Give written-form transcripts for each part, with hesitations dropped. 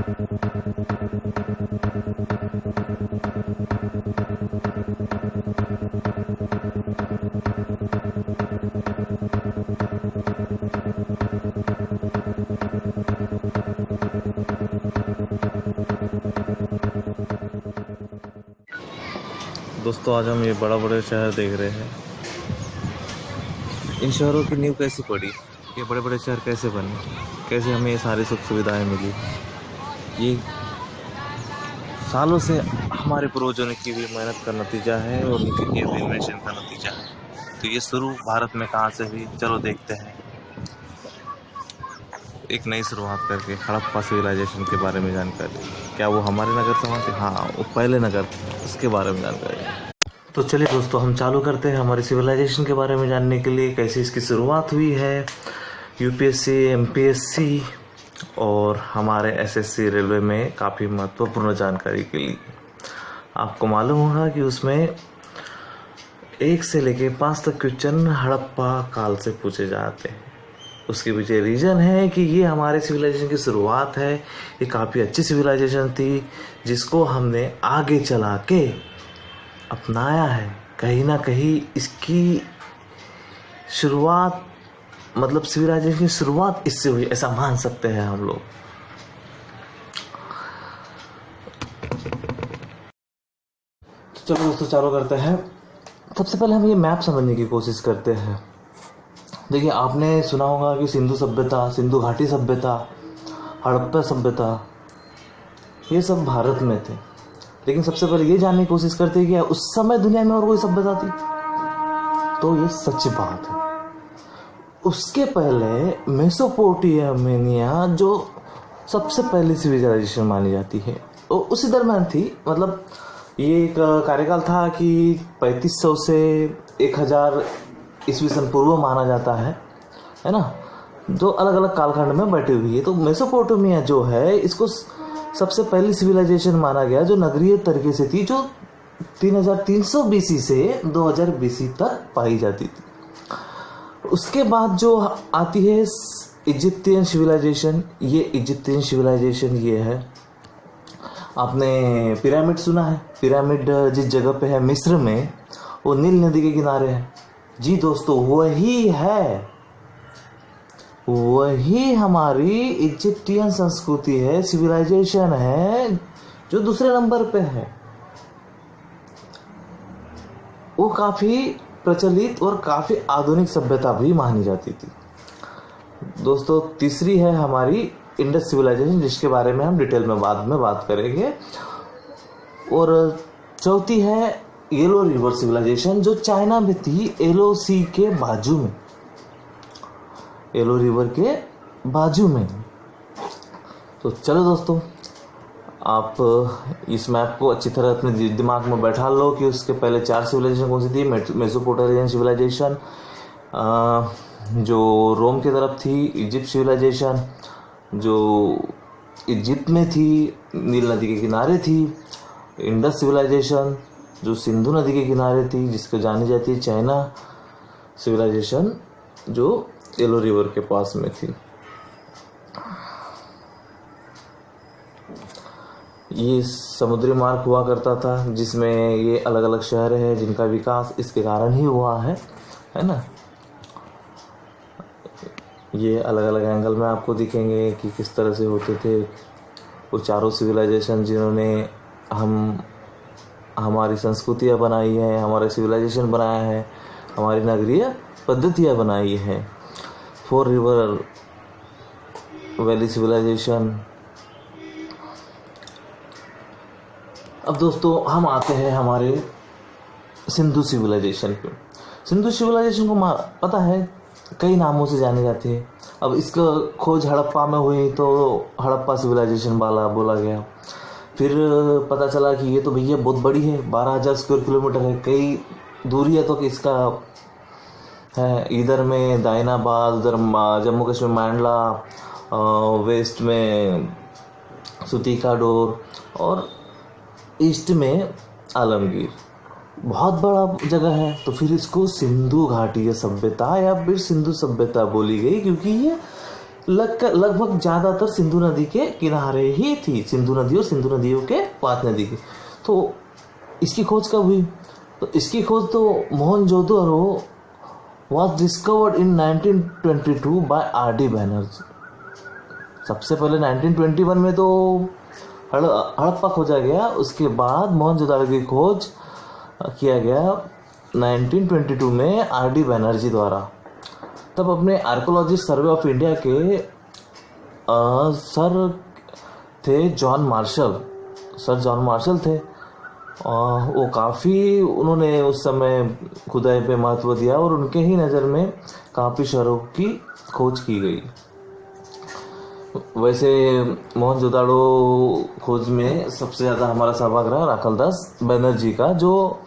दोस्तों आज हम ये बड़ा बड़े शहर देख रहे हैं। इन शहरों की नींव कैसे पड़ी, ये बड़े बड़े शहर कैसे बने, कैसे हमें ये सारी सुख सुविधाएं मिली, ये सालों से हमारे पूर्वजों ने की हुई मेहनत का नतीजा है और उनके किए हुए इन्वेंशन का नतीजा है। तो ये शुरू भारत में कहाँ से हुई, चलो देखते हैं। एक नई शुरुआत करके हड़प्पा सिविलाइजेशन के बारे में जानकारी। क्या वो हमारे नगर से थे? हाँ, वो पहले नगर थे, उसके बारे में जानकारी। तो चलिए दोस्तों, हम चालू करते हैं हमारी सिविलाइजेशन के बारे में जानने के लिए, कैसे इसकी शुरुआत हुई है। यूपीएससी, एमपीएससी और हमारे एसएससी रेलवे में काफ़ी महत्वपूर्ण जानकारी के लिए। आपको मालूम होगा कि उसमें 1 से लेके 5 तक क्वेश्चन हड़प्पा काल से पूछे जाते हैं। उसके पीछे रीज़न है कि ये हमारे सिविलाइजेशन की शुरुआत है। ये काफ़ी अच्छी सिविलाइजेशन थी जिसको हमने आगे चला के अपनाया है। कहीं ना कहीं इसकी शुरुआत, मतलब सिविलाइजेशन की शुरुआत इससे हुई, ऐसा मान सकते हैं हम लोग। तो चलो दोस्तों चालू करते हैं। सबसे पहले हम ये मैप समझने की कोशिश करते हैं। देखिए, आपने सुना होगा कि सिंधु सभ्यता, सिंधु घाटी सभ्यता, हड़प्पा सभ्यता, ये सब भारत में थे। लेकिन सबसे पहले ये जानने की कोशिश करते हैं कि उस समय दुनिया में और कोई सभ्यता थी, तो ये सच बात है। उसके पहले मेसोपोटामिया जो सबसे पहली सिविलाइजेशन मानी जाती है, वो उसी दरम्यान थी। मतलब ये एक कार्यकाल था कि 3500 से 1000 ईस्वी सन पूर्व माना जाता है ना, जो अलग अलग कालखंड में बैठी हुई है। तो मेसोपोटामिया जो है, इसको सबसे पहली सिविलाइजेशन माना गया जो नगरीय तरीके से थी, जो 3300 बीसी से 2000 बीसी तक पाई जाती थी। उसके बाद जो आती है इजिप्टियन सिविलाइजेशन। ये इजिप्टियन सिविलाइजेशन ये है, आपने पिरामिड सुना है? पिरामिड जिस जगह पे है मिस्र में, वो नील नदी के किनारे है। जी दोस्तों, वही है, वही हमारी इजिप्टियन संस्कृति है, सिविलाइजेशन है, जो दूसरे नंबर पे है। वो काफ़ी प्रचलित और काफ़ी आधुनिक सभ्यता भी मानी जाती थी। दोस्तों, तीसरी है हमारी इंडस सिविलाइजेशन, जिसके बारे में हम डिटेल में बाद में बात करेंगे। और चौथी है येलो रिवर सिविलाइजेशन, जो चाइना में थी, येलो सी के बाजू में, येलो रिवर के बाजू में। तो चलो दोस्तों, आप इस मैप को अच्छी तरह अपने दिमाग में बैठा लो कि उसके पहले 4 सिविलाइजेशन कौन सी थी। मेसोपोटामियन सिविलाइजेशन जो रोम की तरफ थी, इजिप्ट सिविलाइजेशन जो इजिप्ट में थी, नील नदी के किनारे थी, इंडस सिविलाइजेशन जो सिंधु नदी के किनारे थी, जिसको जानी जाती है चाइना सिविलाइजेशन, जो येलो रिवर के पास में थी। ये समुद्री मार्ग हुआ करता था, जिसमें ये अलग अलग शहर है जिनका विकास इसके कारण ही हुआ है ना। ये अलग अलग एंगल में आपको दिखेंगे कि किस तरह से होते थे वो चारों सिविलाइजेशन, जिन्होंने हमारी संस्कृतियाँ बनाई है, हमारा सिविलाइजेशन बनाया है, हमारी नगरीय पद्धतियाँ बनाई है। 4 रिवर वैली सिविलाइजेशन। अब दोस्तों हम आते हैं हमारे सिंधु सिविलाइजेशन पे। सिंधु सिविलाइजेशन को पता है कई नामों से जाने जाते हैं। अब इसका खोज हड़प्पा में हुई तो हड़प्पा सिविलाइजेशन वाला बोला गया। फिर पता चला कि ये तो भैया बहुत बड़ी है, 12,000 स्क्वायर किलोमीटर है, कई दूरी है तो कि इसका है। इधर में दाइनाबाद, उधर जम्मू कश्मीर मैंडला, वेस्ट में सुतीका डोर और ईस्ट में आलमगीर, बहुत बड़ा जगह है। तो फिर इसको सिंधु घाटी सभ्यता या फिर सिंधु सभ्यता बोली गई, क्योंकि ये लगभग ज़्यादातर सिंधु नदी के किनारे ही थी, सिंधु नदी और सिंधु नदियों के पास नदी की। तो इसकी खोज कब हुई? तो इसकी खोज तो Mohenjodaro was discovered in 1922 by R D. Banerjee. सबसे पहले 1921 में तो हड़प्पा खोजा गया, उसके बाद मोहनजोदड़ो की खोज किया गया 1922 में आर.डी. बैनर्जी द्वारा। तब अपने आर्कोलॉजिस्ट सर्वे ऑफ इंडिया के सर थे जॉन मार्शल थे। वो काफ़ी उन्होंने उस समय खुदाई पे महत्व दिया और उनके ही नज़र में काफ़ी शहरों की खोज की गई। वैसे मोहनजोदड़ो खोज में सबसे ज़्यादा हमारा सहभाग रहा राखलदास बनर्जी का, जो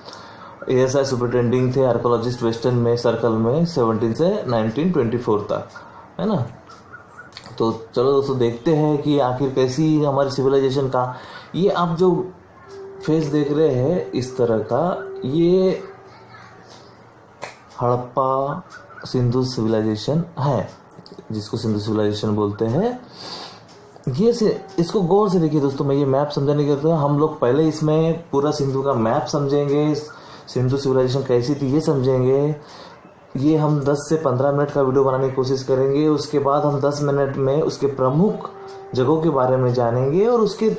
ASI सुपरिटेंडिंग थे आर्कोलॉजिस्ट वेस्टर्न में सर्कल में 17 से 1924 तक, है ना। तो चलो दोस्तों देखते हैं कि आखिर कैसी हमारी सिविलाइजेशन का, ये आप जो फेस देख रहे हैं इस तरह का, ये हड़प्पा सिंधु सिविलाइजेशन है, जिसको सिंधु सिविलाइजेशन बोलते हैं। ये इसको गौर से देखिए दोस्तों, मैं ये मैप समझाने के लिए हम लोग पहले इसमें पूरा सिंधु का मैप समझेंगे, सिंधु सिविलाइजेशन कैसी थी ये समझेंगे। ये हम 10 से 15 मिनट का वीडियो बनाने की कोशिश करेंगे। उसके बाद हम 10 मिनट में उसके प्रमुख जगहों के बारे में जानेंगे और उसके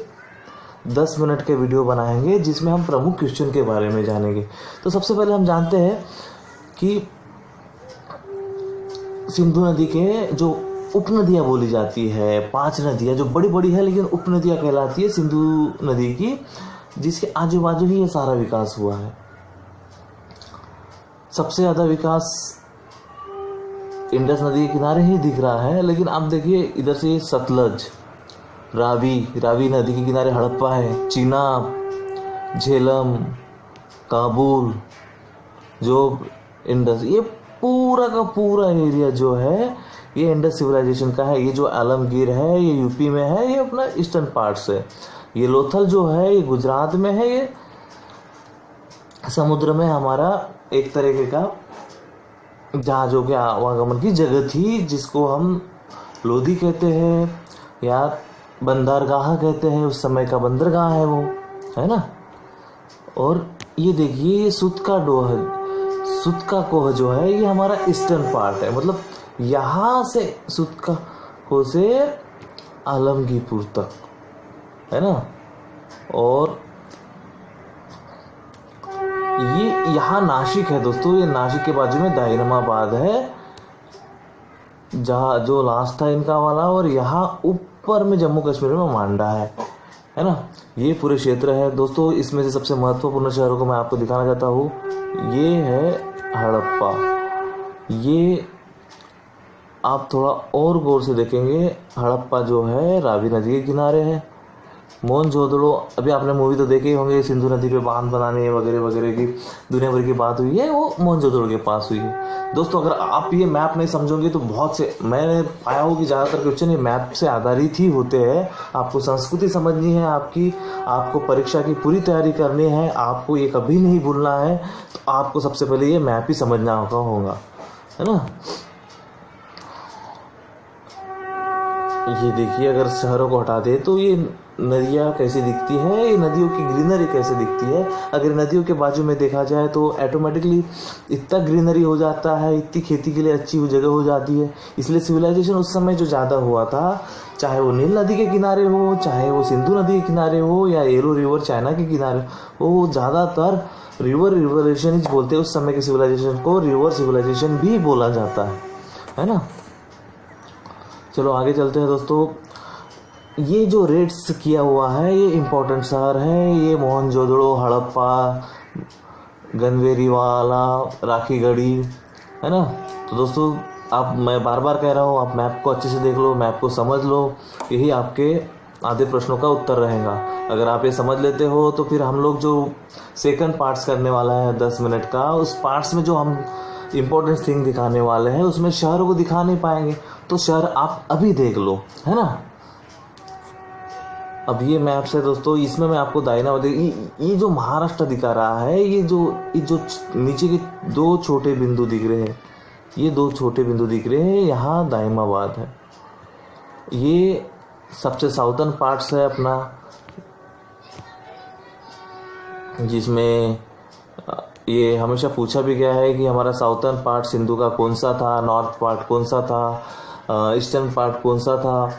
10 मिनट के वीडियो बनाएंगे जिसमें हम प्रमुख क्वेश्चन के बारे में जानेंगे। तो सबसे पहले हम जानते हैं कि सिंधु नदी के जो उपनदियाँ बोली जाती है, 5 नदियाँ जो बड़ी बड़ी है लेकिन उपनदियाँ कहलाती है सिंधु नदी की, जिसके आजू बाजू ही ये सारा विकास हुआ है। सबसे ज़्यादा विकास इंडस नदी के किनारे ही दिख रहा है, लेकिन आप देखिए इधर से सतलज, रावी नदी के किनारे हड़प्पा है, चीनाब, झेलम, काबुल, जो इंडस, ये पूरा का पूरा एरिया जो है ये इंडस सिविलाइजेशन का है। ये जो आलमगीर है ये यूपी में है, ये अपना ईस्टर्न पार्ट्स है। ये लोथल जो है ये गुजरात में है, ये समुद्र में हमारा एक तरीके का जहाज़ों के आवागमन की जगह थी, जिसको हम लोधी कहते हैं या बंदरगाह कहते हैं। उस समय का बंदरगाह है वो, है ना। और ये देखिए ये सुतका कोह जो है ये हमारा ईस्टर्न पार्ट है, मतलब यहाँ से सुतका कोह से आलमगीरपुर तक, है ना। और ये यहाँ नासिक है दोस्तों, ये नासिक के बाजू में दायनमाबाद है जहाँ जो लास्ट था इनका वाला, और यहाँ ऊपर में जम्मू कश्मीर में मांडा है ना। ये पूरे क्षेत्र है दोस्तों। इसमें से सबसे महत्वपूर्ण शहरों को मैं आपको दिखाना चाहता हूँ, ये है हड़प्पा। ये आप थोड़ा और गौर से देखेंगे, हड़प्पा जो है रावी नदी के किनारे है। मोहनजोदड़ो, अभी आपने मूवी तो देखे ही होंगे, सिंधु नदी पे बांध बनाने वगैरह वगैरह की दुनिया भर की बात हुई है, वो मोहनजोदड़ो के पास हुई है। दोस्तों अगर आप ये मैप नहीं समझोगे तो बहुत से, मैंने पाया हो कि ज़्यादातर क्वेश्चन ये मैप से आधारित ही होते हैं। आपको संस्कृति समझनी है आपकी, आपको परीक्षा की पूरी तैयारी करनी है, आपको ये कभी नहीं भूलना है, तो आपको सबसे पहले ये मैप ही समझना होगा, है ना। ये देखिए अगर शहरों को हटा दे तो ये नदियाँ कैसी दिखती है, ये नदियों की ग्रीनरी कैसे दिखती है। अगर नदियों के बाजू में देखा जाए तो ऑटोमेटिकली इतना ग्रीनरी हो जाता है, इतनी खेती के लिए अच्छी जगह हो जाती है। इसलिए सिविलाइजेशन उस समय जो ज़्यादा हुआ था, चाहे वो नील नदी के किनारे हो, चाहे वो सिंधु नदी के किनारे हो, या येलो रिवर चाइना के किनारे हो, वो ज़्यादातर रिवरेशन बोलते हैं। उस समय के सिविलाइजेशन को रिवर सिविलाइजेशन भी बोला जाता है ना। चलो आगे चलते हैं दोस्तों। ये जो रेड्स किया हुआ है ये इम्पोर्टेंट शहर है, ये मोहनजोदड़ो, हड़प्पा, गनवेरीवाला, राखीगढ़ी, है ना। तो दोस्तों आप, मैं बार बार कह रहा हूँ, आप मैप को अच्छे से देख लो, मैप को समझ लो, यही आपके आधे प्रश्नों का उत्तर रहेगा। अगर आप ये समझ लेते हो तो फिर हम लोग जो सेकंड पार्ट्स करने वाला है 10 मिनट का, उस पार्ट्स में जो हम इम्पोर्टेंट थिंग दिखाने वाले हैं उसमें शहरों को दिखा नहीं पाएंगे, तो शहर आप अभी देख लो, है ना। अब ये मैप से दोस्तों, इसमें मैं आपको दायना ये जो महाराष्ट्र दिखा रहा है, ये जो नीचे के 2 छोटे बिंदु दिख रहे हैं, ये 2 छोटे बिंदु दिख रहे हैं, यहाँ दायमाबाद है ये सबसे साउथर्न पार्ट्स है अपना, जिसमें ये हमेशा पूछा भी गया है कि हमारा साउथर्न पार्ट सिंधु का कौन सा था, नॉर्थ पार्ट कौन सा था, ईस्टर्न पार्ट कौन सा था,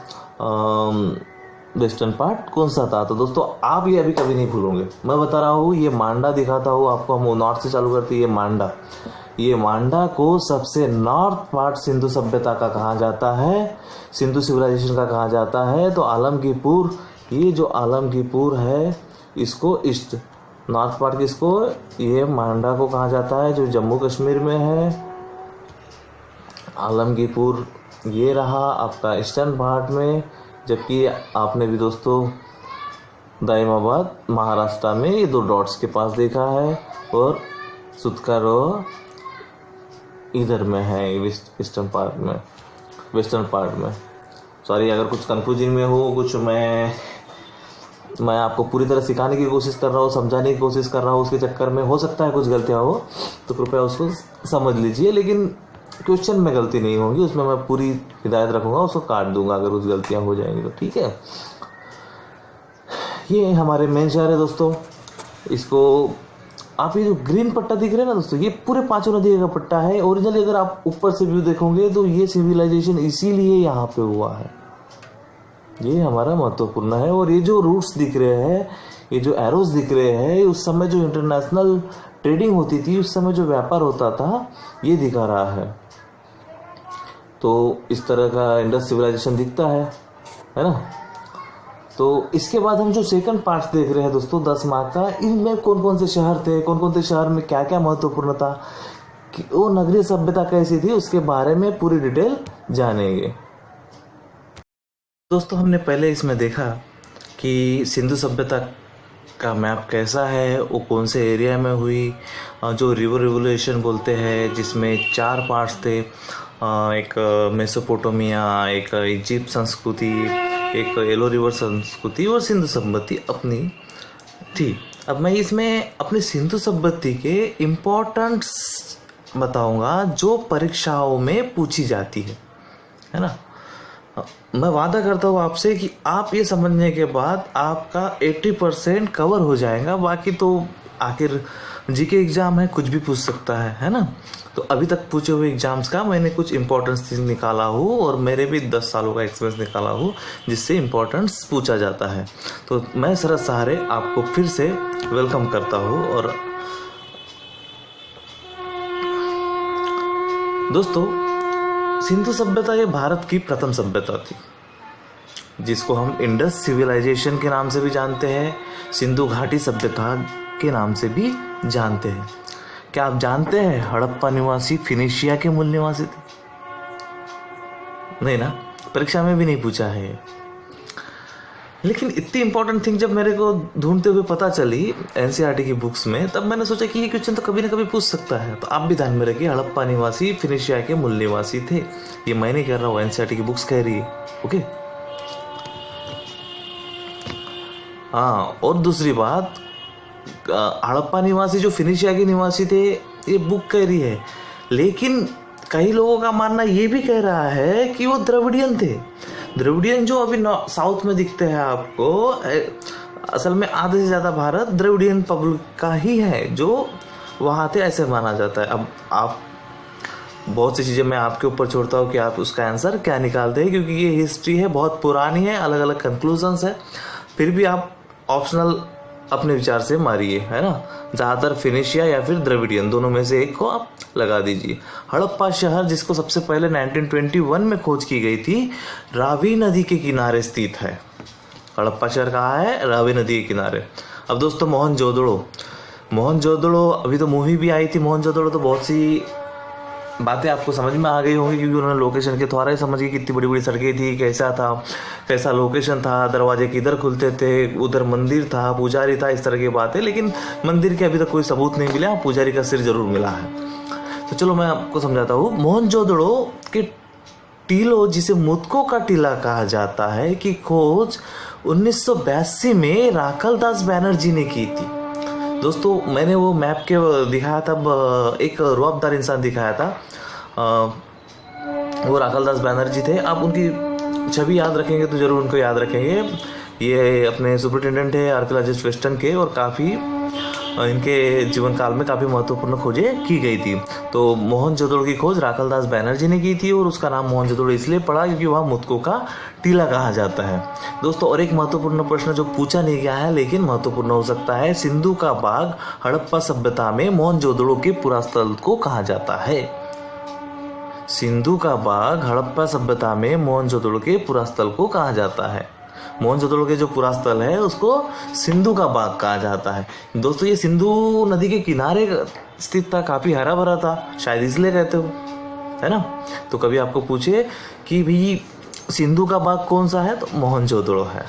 वेस्टर्न पार्ट कौन सा था। तो दोस्तों आप ये अभी कभी नहीं भूलोगे, मैं बता रहा हूँ। ये मांडा दिखाता हूँ आपको, हम नॉर्थ से चालू करते हैं। ये मांडा को सबसे नॉर्थ पार्ट सिंधु सभ्यता का कहा जाता है, सिंधु सिविलाइजेशन का कहा जाता है। तो आलमगीरपुर, ये जो आलमगीरपुर है इसको ईस्ट, नॉर्थ पार्ट किसको, ये मांडा को कहा जाता है, जो जम्मू कश्मीर में है। आलमगीरपुर ये रहा आपका ईस्टर्न पार्ट में, जबकि आपने भी दोस्तों दाइमाबाद महाराष्ट्र में ये 2 डॉट्स के पास देखा है, और सुतकारो इधर में है ईस्टर्न पार्ट में, वेस्टर्न पार्ट में। सॉरी अगर कुछ कंफ्यूजिंग में हो, कुछ मैं आपको पूरी तरह सिखाने की कोशिश कर रहा हूँ, समझाने की कोशिश कर रहा हूँ, उसके चक्कर में हो सकता है कुछ गलतियाँ हो, तो कृपया उसको समझ लीजिए। लेकिन क्वेश्चन में गलती नहीं होगी, उसमें मैं पूरी हिदायत रखूँगा, उसको काट दूंगा अगर कुछ गलतियाँ हो जाएंगी तो, ठीक है। ये हमारे मेन शहर है दोस्तों। इसको आप ये जो ग्रीन पट्टा दिख रहा है ना दोस्तों, ये पूरे 5 नदियों का पट्टा है। ओरिजिनली अगर आप ऊपर से व्यू देखोगे तो ये सिविलाइजेशन इसीलिए यहाँ पे हुआ है, ये हमारा महत्वपूर्ण है। और ये जो रूट्स दिख रहे हैं, ये जो एरोज दिख रहे हैं, उस समय जो इंटरनेशनल ट्रेडिंग होती थी, उस समय जो व्यापार होता था, ये दिखा रहा है। तो इस तरह का इंडस सिविलाइजेशन दिखता है ना। तो इसके बाद हम जो सेकंड पार्ट्स देख रहे हैं दोस्तों 10 मार्क का, इनमें कौन कौन से शहर थे, कौन कौन से शहर में क्या क्या महत्वपूर्ण था, कि वो नगरीय सभ्यता कैसी थी, उसके बारे में पूरी डिटेल जानेंगे। दोस्तों हमने पहले इसमें देखा कि सिंधु सभ्यता का मैप कैसा है, वो कौन से एरिया में हुई, जो रिवर रिवोल्यूशन बोलते हैं, जिसमें 4 पार्ट्स थे, एक मेसोपोटामिया, एक इजिप्ट संस्कृति, एक येलो रिवर संस्कृति और सिंधु सभ्यता अपनी थी। अब मैं इसमें अपनी सिंधु सभ्यता के इम्पोर्टेंट्स बताऊंगा जो परीक्षाओं में पूछी जाती है ना। मैं वादा करता हूँ आपसे कि आप ये समझने के बाद आपका 80% कवर हो जाएगा। बाकी तो आखिर जीके एग्ज़ाम है, कुछ भी पूछ सकता है ना। तो अभी तक पूछे हुए एग्ज़ाम्स का मैंने कुछ इम्पोर्टेंस निकाला हूँ, और मेरे भी 10 सालों का एक्सपीरियंस निकाला हूँ जिससे इम्पोर्टेंस पूछा जाता है। तो मैं शरद सहारे आपको फिर से वेलकम करता हूँ। और दोस्तों सिंधु सभ्यता ये भारत की प्रथम सभ्यता थी, जिसको हम इंडस सिविलाइजेशन के नाम से भी जानते हैं, सिंधु घाटी सभ्यता के नाम से भी जानते हैं। क्या आप जानते हैं हड़प्पा निवासी फिनिशिया के मूल निवासी थे? नहीं ना, परीक्षा में भी नहीं पूछा है। लेकिन इतनी इंपॉर्टेंट थिंग जब मेरे को ढूंढते हुए पता चली एनसीईआरटी की बुक्स में, तब मैंने सोचा कि ये क्वेश्चन तो कभी ना कभी पूछ सकता है। तो आप भी ध्यान में रखिए, हड़प्पा निवासी फिनिशिया के मूल निवासी थे। ये मैं नहीं कह रहा हूँ, एनसीईआरटी की बुक्स कह रही है। ओके। हाँ, और दूसरी बात, हड़प्पा निवासी जो फिनिशिया के निवासी थे ये बुक कह रही है, लेकिन कई लोगों का मानना ये भी कह रहा है कि वो द्रविडियन थे। द्रविडियन जो अभी साउथ में दिखते हैं आपको, असल में आधे से ज़्यादा भारत द्रविडियन पब्लिक का ही है जो वहाँ थे, ऐसे माना जाता है। अब आप बहुत सी चीज़ें मैं आपके ऊपर छोड़ता हूँ कि आप उसका आंसर क्या निकालते हैं, क्योंकि ये हिस्ट्री है, बहुत पुरानी है, अलग अलग कंक्लूजन्स है। फिर भी आप ऑप्शनल अपने विचार से मारिए, है ना। ज़्यादातर फिनिशिया या फिर द्रविडियन, दोनों में से एक को आप लगा दीजिए। हड़प्पा शहर, जिसको सबसे पहले 1921 में खोज की गई थी, रावी नदी के किनारे स्थित है। हड़प्पा शहर कहाँ है? रावी नदी के किनारे। अब दोस्तों मोहनजोदड़ो अभी तो मूवी भी आई थी मोहनजोदड़ो, तो बहुत सी बातें आपको समझ में आ गई होंगी, क्योंकि उन्होंने लोकेशन के द्वारा ही समझ गई कितनी बड़ी बड़ी सड़कें थी, कैसा लोकेशन था, दरवाजे किधर खुलते थे, उधर मंदिर था, पुजारी था, इस तरह की बातें। लेकिन मंदिर के अभी तक कोई सबूत नहीं मिला, पुजारी का सिर जरूर मिला है। तो चलो मैं आपको समझाता हूँ। मोहनजोदड़ो के टीलों, जिसे मुतको का टीला कहा जाता है, की खोज 1982 में राखलदास बैनर्जी ने की थी। दोस्तों मैंने वो मैप के दिखाया था, एक रुआबदार इंसान दिखाया था, वो राखलदास बैनर्जी थे। आप उनकी छवि याद रखेंगे तो ज़रूर उनको याद रखेंगे। ये अपने सुपरिटेंडेंट है आर्कियोलॉजिस्ट वेस्टर्न के, और काफ़ी इनके जीवन काल में काफ़ी महत्वपूर्ण खोजें की गई थी। तो मोहनजोदड़ो की खोज राखलदास बैनर्जी ने की थी, और उसका नाम मोहनजोदड़ो इसलिए पड़ा क्योंकि वह मुतकों का टीला कहा जाता है। दोस्तों, और एक महत्वपूर्ण प्रश्न जो पूछा नहीं गया है लेकिन महत्वपूर्ण हो सकता है, सिंधु का बाग हड़प्पा सभ्यता में मोहनजोदड़ो के पुरास्थल को कहा जाता है। सिंधु का बाग हड़प्पा सभ्यता में मोहनजोदड़ो के पुरास्थल को कहा जाता है। मोहनजोदड़ो के जो पुरास्थल है उसको सिंधु का बाग कहा जाता है। दोस्तों, ये सिंधु नदी के किनारे स्थित था, काफ़ी हरा भरा था, शायद इसलिए कहते हो, है ना। तो कभी आपको पूछे कि भाई सिंधु का बाग कौन सा है, तो मोहनजोदड़ो है।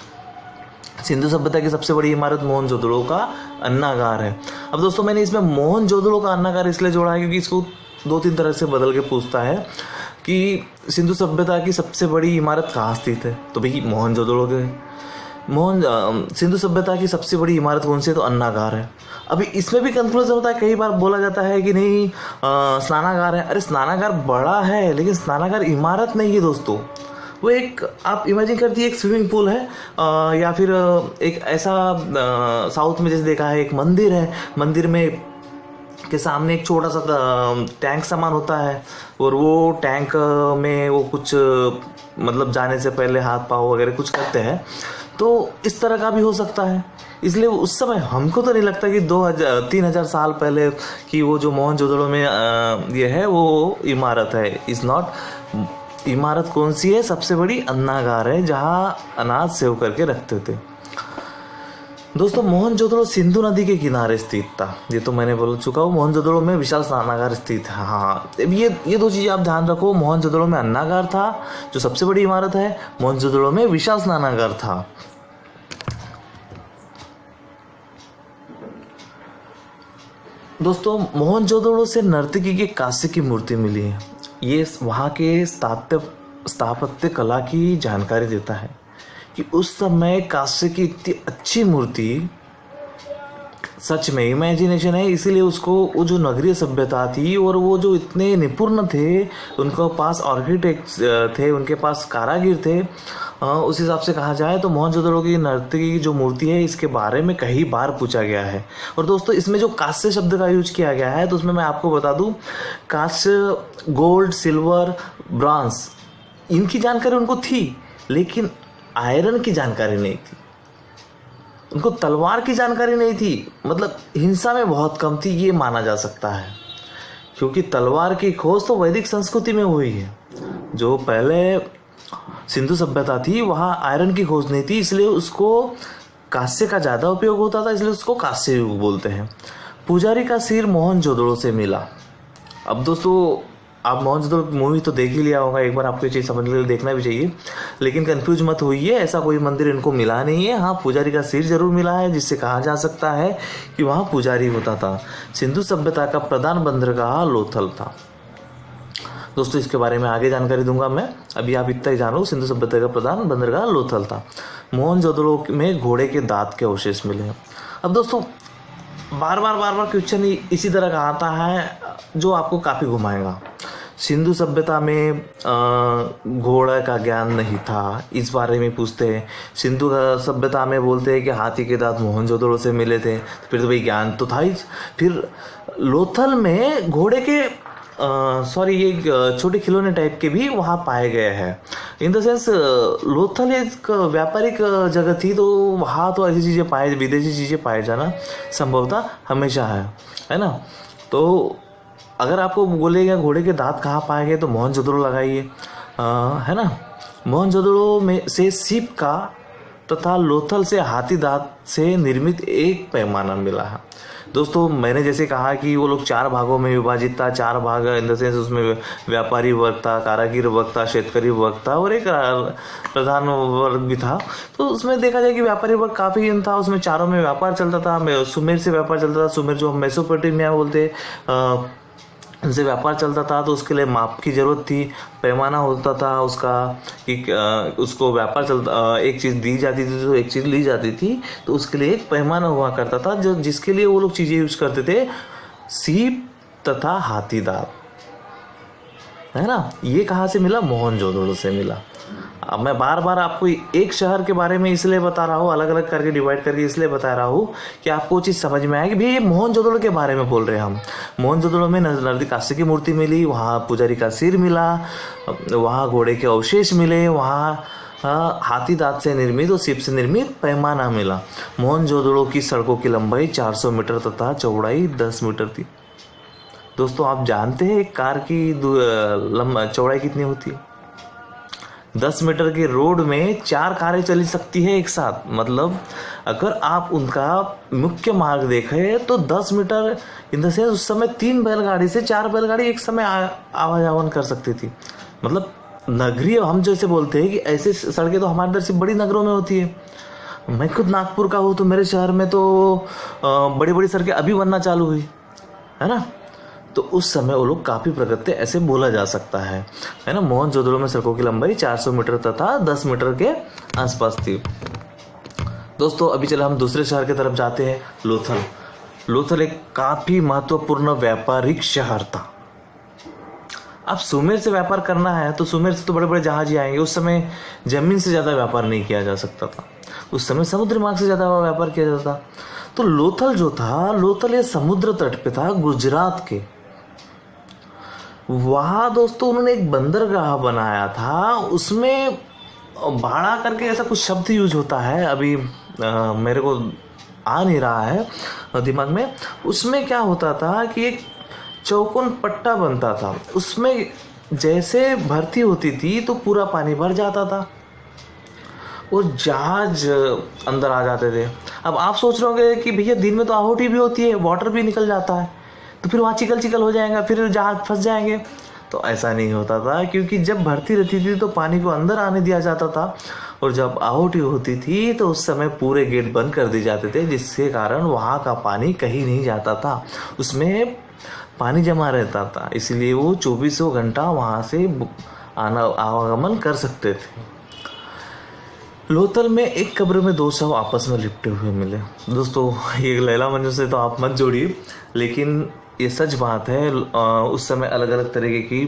सिंधु सभ्यता की सबसे बड़ी इमारत मोहनजोदड़ो का अन्नागार है। अब दोस्तों, मैंने इसमें मोहनजोदड़ो का अन्नागार इसलिए जोड़ा है क्योंकि इसको 2-3 तरह से बदल के पूछता है कि सिंधु सभ्यता की सबसे बड़ी इमारत कहाँ स्थित है, तो भाई मोहनजोदड़ो के सिंधु सभ्यता की सबसे बड़ी इमारत कौन सी है, तो अन्नागार है। अभी इसमें भी कंफ्यूजन होता है, कई बार बोला जाता है कि नहीं स्नानागार है। अरे स्नानागार बड़ा है लेकिन स्नानागार इमारत नहीं है दोस्तों, वो एक, आप इमेजिन करती है एक स्विमिंग पूल है, या फिर एक ऐसा साउथ में जैसे देखा है एक मंदिर है, मंदिर में के सामने एक छोटा सा टैंक सामान होता है, और वो टैंक में वो कुछ मतलब जाने से पहले हाथ पाँव वगैरह कुछ करते हैं, तो इस तरह का भी हो सकता है। इसलिए उस समय हमको तो नहीं लगता कि 2000-3000 साल पहले कि वो जो मोहनजोदड़ो में ये है वो इमारत है। Is not. इमारत कौन सी है, सबसे बड़ी अन्नागार है जहाँ अनाज सेव करके रखते थे। दोस्तों, मोहनजोदड़ो सिंधु नदी के किनारे स्थित था, ये तो मैंने बोल चुका हूँ। मोहनजोदड़ो में विशाल स्नानागार स्थित है। हाँ, ये 2 चीज़ें आप ध्यान रखो। मोहनजोदड़ो में अन्नागार था जो सबसे बड़ी इमारत है, मोहनजोदड़ो में विशाल स्नानागार था। दोस्तों, मोहनजोदड़ो से नर्तकी के कांस्य की मूर्ति मिली है। ये वहाँ के स्थापत्य कला की जानकारी देता है कि उस समय कांस्य की इतनी अच्छी मूर्ति, सच में इमेजिनेशन है। इसीलिए उसको वो जो नगरीय सभ्यता थी और वो जो इतने निपुण थे, उनके पास आर्किटेक्ट थे, उनके पास कारागिर थे, उस हिसाब से कहा जाए तो मोहनजोदड़ो की नर्तकी की जो मूर्ति है इसके बारे में कई बार पूछा गया है। और दोस्तों, इसमें जो कांस्य शब्द का यूज किया गया है तो उसमें मैं आपको बता दूं, कांस्य, गोल्ड, सिल्वर, ब्रॉन्ज, इनकी जानकारी उनको थी, लेकिन आयरन की जानकारी नहीं थी। उनको तलवार की जानकारी नहीं थी, मतलब हिंसा में बहुत कम थी, ये माना जा सकता है। क्योंकि तलवार की खोज तो वैदिक संस्कृति में हुई है। जो पहले सिंधु सभ्यता थी वहाँ आयरन की खोज नहीं थी, इसलिए उसको कांस्य का ज़्यादा उपयोग होता था, इसलिए उसको कांस्य युग बोलते हैं। पुजारी का सिर मोहनजोदड़ो से मिला। अब दोस्तों, आप मोहनजोदड़ो मूवी तो देख ही लिया होगा, एक बार आपको ये चीज़ समझने के लिए देखना भी चाहिए, लेकिन कंफ्यूज मत होइए, ऐसा कोई मंदिर इनको मिला नहीं है। हाँ, पुजारी का सिर जरूर मिला है, जिससे कहा जा सकता है कि वहाँ पुजारी होता था। सिंधु सभ्यता का प्रधान बंदरगाह लोथल था। दोस्तों, इसके बारे में आगे जानकारी दूंगा मैं, अभी आप इतना ही जानो। सिंधु सभ्यता का प्रधान बंदरगाह लोथल था। मोहनजोदड़ो में घोड़े के दांत के अवशेष मिले हैं। अब दोस्तों, बार बार क्वेश्चन इसी तरह का आता है जो आपको काफ़ी घुमाएगा। सिंधु सभ्यता में घोड़े का ज्ञान नहीं था, इस बारे में पूछते हैं। सिंधु सभ्यता में बोलते हैं कि हाथी के दांत मोहनजोदड़ो से मिले थे, फिर तो भाई ज्ञान तो था ही। फिर लोथल में घोड़े के ये छोटे खिलौने टाइप के भी वहाँ पाए गए हैं। इन द सेंस लोथल एक व्यापारिक जगह थी, तो वहाँ तो ऐसी चीज़ें पाए, विदेशी चीज़ें पाए जाना संभवतः हमेशा है ना। तो अगर आपको बोलेगा घोड़े के दांत कहाँ पाए गए तो मोहनजोदड़ो लगाइए, है ना। मोहनजोदड़ो में से सीप का तथा लोथल से हाथी दांत से निर्मित एक पैमाना मिला है। दोस्तों, मैंने जैसे कहा कि वो लोग 4 भागों में विभाजित था। 4 भाग इन द सेंस उसमें व्यापारी वर्ग था, कारागिर वर्ग था, शेतकरी वर्ग था और एक प्रधान वर्ग भी था। तो उसमें देखा जाए कि व्यापारी वर्ग काफ़ी इन था, उसमें चारों में व्यापार चलता था। सुमेर से व्यापार चलता था, सुमेर जो मेसोपोटामिया बोलते उनसे व्यापार चलता था, तो उसके लिए माप की ज़रूरत थी, पैमाना होता था उसका कि उसको व्यापार चलता, एक चीज़ दी जाती थी तो एक चीज़ ली जाती थी, तो उसके लिए एक पैमाना हुआ करता था जो जिसके लिए वो लोग चीज़ें यूज करते थे, सीप तथा हाथी दांत, है ना। ये कहाँ से मिला? मोहनजोदड़ो से मिला। अब मैं बार बार आपको एक शहर के बारे में इसलिए बता रहा हूँ, अलग अलग करके डिवाइड करके इसलिए बता रहा हूँ कि आपको वो चीज़ समझ में आए कि भाई ये मोहनजोदड़ो के बारे में बोल रहे हैं हम। मोहनजोदड़ो में नर्मदा काशी की मूर्ति मिली, वहाँ पुजारी का सिर मिला, वहाँ घोड़े के अवशेष मिले, वहाँ हाथी दांत से निर्मित और सीप से निर्मित पैमाना मिला। मोहनजोदड़ो की सड़कों की लंबाई 400 मीटर तथा चौड़ाई 10 मीटर थी। दोस्तों आप जानते हैं एक कार की चौड़ाई कितनी होती है? 10 मीटर के रोड में 4 कारें चल सकती है एक साथ। मतलब अगर आप उनका मुख्य मार्ग देखें तो 10 मीटर इन द सेंस उस समय 3 बैलगाड़ी से 4 बैलगाड़ी एक समय आवाजावन कर सकती थी। मतलब नगरीय हम जैसे बोलते हैं कि ऐसे सड़कें तो हमारे इधर से बड़ी नगरों में होती है। मैं खुद नागपुर का हूँ तो मेरे शहर में तो बड़ी बड़ी सड़कें अभी बनना चालू हुई है ना। तो उस समय वो लोग काफ़ी प्रगति ऐसे बोला जा सकता है ना। मोहनजोदड़ो में सड़कों की लंबाई 400 मीटर तथा 10 मीटर के आसपास थी। दोस्तों अभी चले हम दूसरे शहर की तरफ जाते हैं, लोथल। लोथल एक काफ़ी महत्वपूर्ण व्यापारिक शहर था। अब सुमेर से व्यापार करना है तो सुमेर से तो बड़े बड़े जहाज ही आएंगे। उस समय जमीन से ज़्यादा व्यापार नहीं किया जा सकता था, उस समय समुद्री मार्ग से ज़्यादा व्यापार किया जाता था। तो लोथल जो था, लोथल ये समुद्र तट पे था गुजरात के। वहाँ दोस्तों उन्होंने एक बंदरगाह बनाया था, उसमें बाड़ा करके ऐसा कुछ शब्द यूज होता है, अभी मेरे को आ नहीं रहा है दिमाग में। उसमें क्या होता था कि एक चौकोन पट्टा बनता था, उसमें जैसे भर्ती होती थी तो पूरा पानी भर जाता था और जहाज अंदर आ जाते थे। अब आप सोच रहे होंगे कि भैया दिन में तो आहोटी भी होती है, वाटर भी निकल जाता है, तो फिर वहाँ चिकल चिकल हो जाएगा, फिर जहाज फंस जाएंगे। तो ऐसा नहीं होता था, क्योंकि जब भर्ती रहती थी तो पानी को अंदर आने दिया जाता था और जब आहोटी होती थी तो उस समय पूरे गेट बंद कर दिए जाते थे, जिसके कारण वहाँ का पानी कहीं नहीं जाता था, उसमें पानी जमा रहता था। इसलिए वो 24 घंटा वहाँ से आवागमन कर सकते थे। लोथल में एक कब्र में 2 शव आपस में लिपटे हुए मिले। दोस्तों ये लैला मजनू से तो आप मत जोड़िए, लेकिन ये सच बात है। उस समय अलग अलग तरीके की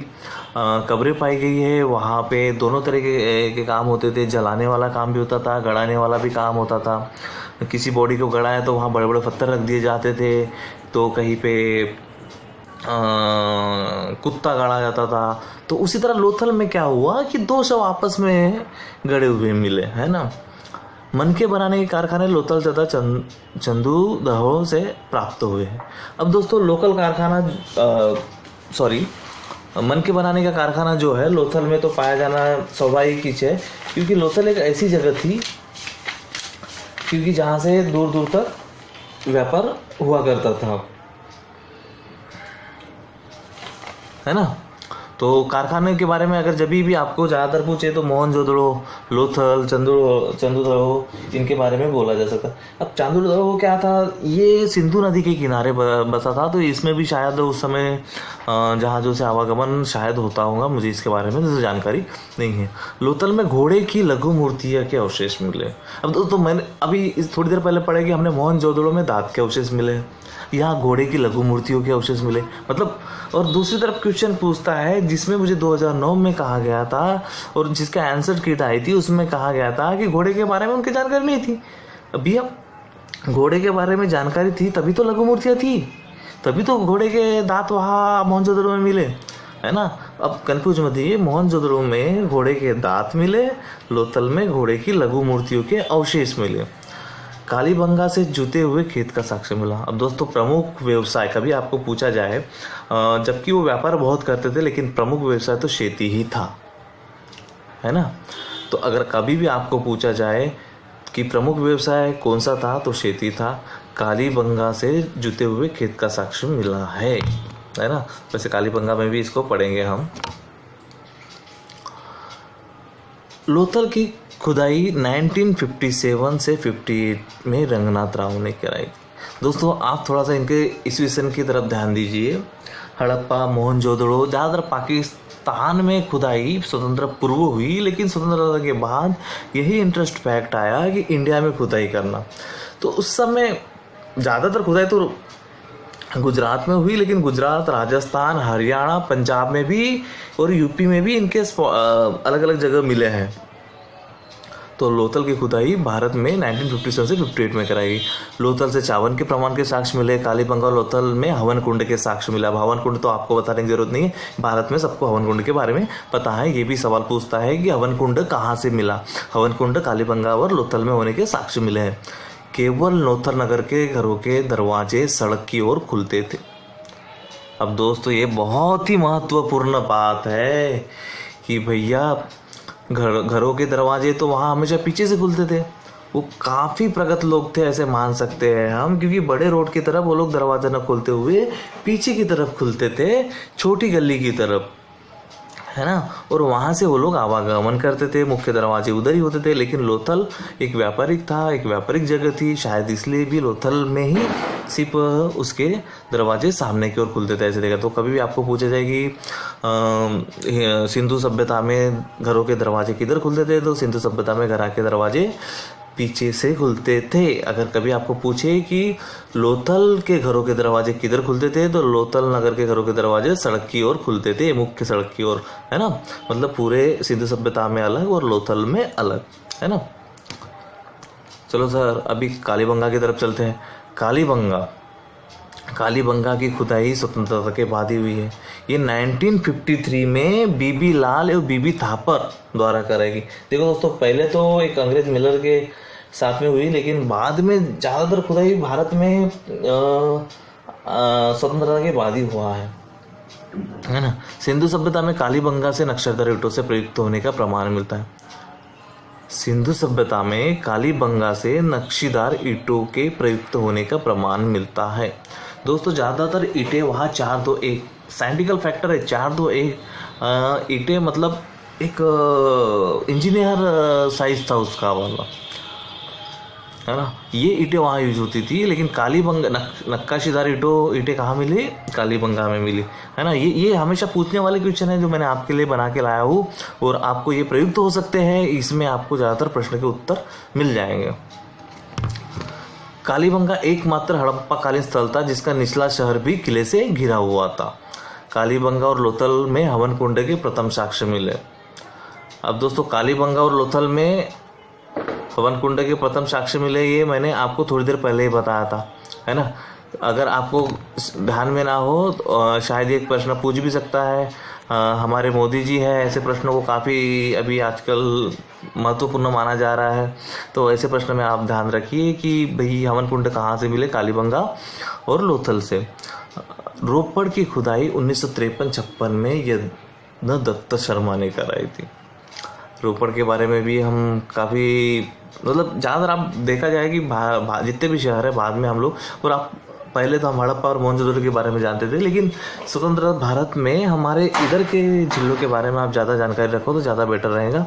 कब्रें पाई गई है। वहाँ पे दोनों तरह के काम होते थे, जलाने वाला काम भी होता था, गड़ाने वाला भी काम होता था। किसी बॉडी को गड़ाया तो वहाँ बड़े बड़े पत्थर रख दिए जाते थे, तो कहीं पे कुत्ता गाड़ा जाता था। तो उसी तरह लोथल में क्या हुआ कि 2 शव आपस में गड़े हुए मिले, है ना। मनके बनाने के कारखाने लोथल तथा चंदूदहो से प्राप्त हुए हैं। अब दोस्तों लोकल कारखाना मनके बनाने का कारखाना जो है लोथल में तो पाया जाना स्वाभाविक ही है, क्योंकि लोथल एक ऐसी जगह थी क्योंकि जहाँ से दूर दूर तक व्यापार हुआ करता था, है ना। तो कारखाने के बारे में अगर जब भी आपको ज़्यादातर पूछे तो मोहनजोदड़ो, लोथल, चंदूदहो इनके बारे में बोला जा सकता है। अब चंदूदहो क्या था, ये सिंधु नदी के किनारे बसा था, तो इसमें भी शायद उस समय जहाज़ों से आवागमन शायद होता होगा, मुझे इसके बारे में तो जानकारी नहीं है। लोथल में घोड़े की लघु मूर्तियाँ के अवशेष मिले। अब तो मैंने अभी थोड़ी देर पहले पढ़ा कि हमने मोहनजोदड़ो में दांत के अवशेष मिले, यहाँ घोड़े की लघु मूर्तियों के अवशेष मिले। मतलब और दूसरी तरफ क्वेश्चन पूछता है जिसमें मुझे 2009 में कहा गया था और जिसका आंसर कीट आई थी, उसमें कहा गया था कि घोड़े के बारे में उनकी जानकारी नहीं थी। अभी अब घोड़े के बारे में जानकारी थी तभी तो लघु मूर्तियाँ थी, तभी तो घोड़े के दांत वहाँ मोहनजोदड़ो में मिले, है ना। अब कंफ्यूज मत होइए, मोहनजोदड़ो में घोड़े के दांत मिले, लोथल में घोड़े की लघु मूर्तियों के अवशेष मिले। कालीबंगा से जुते हुए खेत का साक्ष्य मिला। अब दोस्तों प्रमुख व्यवसाय कभी आपको पूछा जाए, जबकि वो व्यापार बहुत करते थे लेकिन प्रमुख व्यवसाय तो खेती ही था, है ना। तो अगर कभी भी आपको पूछा जाए कि प्रमुख व्यवसाय कौन सा था तो खेती था। कालीबंगा से जुते हुए खेत का साक्ष्य मिला है ना। वैसे कालीबंगा में भी इसको पढ़ेंगे हम। लोथल की खुदाई 1957 से 58 में रंगनाथ राव ने कराई। दोस्तों आप थोड़ा सा इनके ईस्वी सन की तरफ ध्यान दीजिए। हड़प्पा, मोहनजोदड़ो, ज़्यादातर पाकिस्तान में खुदाई स्वतंत्र पूर्व हुई, लेकिन स्वतंत्रता के बाद यही इंटरेस्ट फैक्ट आया कि इंडिया में खुदाई करना। तो उस समय ज़्यादातर खुदाई तो गुजरात में हुई, लेकिन गुजरात, राजस्थान, हरियाणा, पंजाब में भी और यूपी में भी इनके अलग अलग जगह मिले हैं, तो लोथल की खुदाई भारत में 1957 से 58 में कराई गई। लोथल से चावन के प्रमाण के साक्ष्य मिले। कालीबंगा और लोथल में हवन कुंड के साक्ष्य मिला। अब हवन कुंड तो आपको बताने की जरूरत नहीं है, भारत में सबको हवन कुंड के बारे में पता है। ये भी सवाल पूछता है कि हवन कुंड कहाँ से मिला। हवन कुंड कालीबंगा और लोथल में होने के साक्ष्य मिले हैं। केवल नौथर नगर के घरों के दरवाजे सड़क की ओर खुलते थे। अब दोस्तों ये बहुत ही महत्वपूर्ण बात है कि भैया घरों के दरवाजे तो वहाँ हमेशा पीछे से खुलते थे। वो काफ़ी प्रगत लोग थे ऐसे मान सकते हैं हम, क्योंकि बड़े रोड की तरफ वो लोग दरवाजा न खोलते हुए पीछे की तरफ खुलते थे, छोटी गली की तरफ, है ना। और वहाँ से वो लोग आवागमन करते थे। मुख्य दरवाजे उधर ही होते थे। लेकिन लोथल एक व्यापारिक था, एक व्यापारिक जगह थी, शायद इसलिए भी लोथल में ही सिर्फ उसके दरवाजे सामने की ओर खुलते थे। ऐसे देखा तो कभी भी आपको पूछा जाए कि सिंधु सभ्यता में घरों के दरवाजे किधर खुलते थे, तो सिंधु सभ्यता में घर के दरवाजे पीछे से खुलते थे। अगर कभी आपको पूछे कि लोथल के घरों के दरवाजे किधर खुलते थे, तो लोथल नगर के घरों के दरवाजे सड़क की ओर खुलते थे, मुख्य सड़क की ओर, है ना। मतलब पूरे सिंधु सभ्यता में अलग और लोथल में अलग, है ना। चलो सर अभी कालीबंगा की तरफ चलते हैं। कालीबंगा की खुदाई स्वतंत्रता के बाद ही हुई है। ये 1953 में बीबी लाल और बीबी थापर द्वारा कराई गई। देखो दोस्तों, पहले तो एक अंग्रेज मिलर के साथ में हुई, लेकिन बाद में ज़्यादातर खुदाई भारत में स्वतंत्रता के बाद ही हुआ है ना। सिंधु सभ्यता में कालीबंगा से नक्शेदार ईंटों से प्रयुक्त होने का प्रमाण मिलता है। सिंधु सभ्यता में कालीबंगा से नक्शीदार ईंटों के प्रयुक्त होने का प्रमाण मिलता है। दोस्तों ज़्यादातर ईंटें वहाँ 4-2-1 साइंटिफिकल फैक्टर है। 4-2-1 ईंटें मतलब एक इंजीनियर साइज था उसका वाला, है ना। ये ईंटें वहाँ यूज होती थी। लेकिन कालीबंगा नक्काशीदार ईंटें कहाँ मिली? कालीबंगा में मिली, है ना। ये हमेशा पूछने वाले क्वेश्चन है जो मैंने आपके लिए बना के लाया हूँ, और आपको ये प्रयुक्त हो सकते हैं। इसमें आपको ज़्यादातर प्रश्न के उत्तर मिल जाएंगे। कालीबंगा एकमात्र हड़प्पा कालीन स्थल था जिसका निचला शहर भी किले से घिरा हुआ था। कालीबंगा और लोथल में हवन कुंड के प्रथम साक्ष्य मिले। अब दोस्तों कालीबंगा और लोथल में हवन कुंड के प्रथम साक्ष्य मिले, ये मैंने आपको थोड़ी देर पहले ही बताया था, है ना। अगर आपको ध्यान में ना हो तो शायद एक प्रश्न पूछ भी सकता है। हमारे मोदी जी हैं, ऐसे प्रश्नों को काफ़ी अभी आजकल महत्वपूर्ण माना जा रहा है। तो ऐसे प्रश्न में आप ध्यान रखिए कि भाई हवन कुंड कहाँ से मिले? कालीबंगा और लोथल से। रोपड़ की खुदाई 1953-56 में यज्ञ दत्त शर्मा ने कराई थी। रोपड़ के बारे में भी हम काफ़ी मतलब ज़्यादातर आप देखा जाए कि जितने भी शहर है बाद में हम लोग, और आप पहले तो हम हड़प्पा और मोहनजोदड़ो के बारे में जानते थे, लेकिन स्वतंत्र भारत में हमारे इधर के जिलों के बारे में आप ज़्यादा जानकारी रखो तो ज़्यादा बेटर रहेगा,